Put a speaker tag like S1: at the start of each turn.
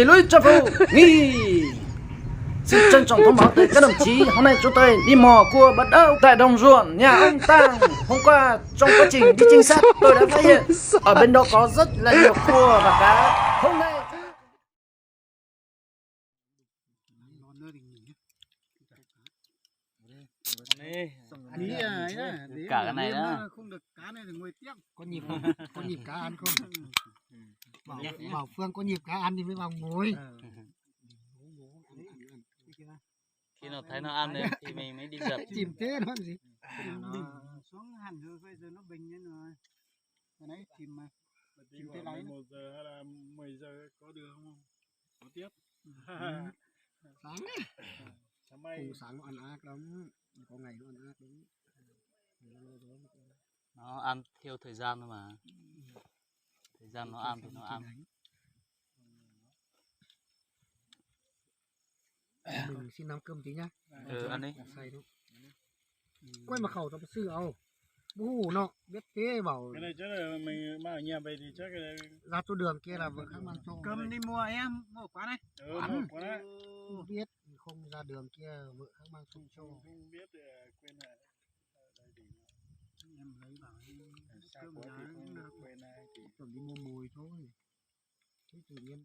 S1: lối cho phụ nghi. Xin trân trọng thông báo tới các đồng chí, hôm nay chúng tôi đi mò cua bắt ốc tại đồng ruộng nhà ông Tang. Hôm qua trong quá trình đi trinh sát tôi đã phát hiện ở bên đó có rất là nhiều cua và cá. Hôm nay
S2: cả cái này đó
S3: không được cá này thì ngồi tiếp. Có nhịp không? Có nhịp cá ăn không? Bảo Phương có nhịp cá ăn thì mới vào ngồi.
S2: khi nào thấy nó ăn đấy thì mình mới đi giật.
S3: Chìm thế nó gì? Xuống hẳn rồi bây giờ nó bình lên rồi. Cái đấy chìm mà. Chìm thế lấy.
S4: 1 giờ hay là 10 giờ có được không? Có tiếp.
S3: Sáng đấy. Sáng nó ăn ác lắm. Có ngày nó ăn ác lắm.
S2: Nó ăn theo thời gian thôi mà. Thời gian nó ăn thì nó ăn.
S3: Mình xin nắm cơm tí nhá.
S2: Ăn đi.
S3: Quay mà khẩu tao sư ao. Bố nó biết thế bảo.
S4: Cái này chắc là mình mang ở nhà về thì chắc cái này
S3: Ra chỗ đường kia là vợ khác mang cho.
S5: Cơm đi mua em, mua quán này.
S4: một quá.
S3: Không biết, không ra đường kia vợ khác mang cho.
S4: Không biết thì quên lại.
S3: Em lấy bảo
S4: Sao quá thì không quên ai thì
S3: chuẩn đi mua mùi thôi. Thế tự nhiên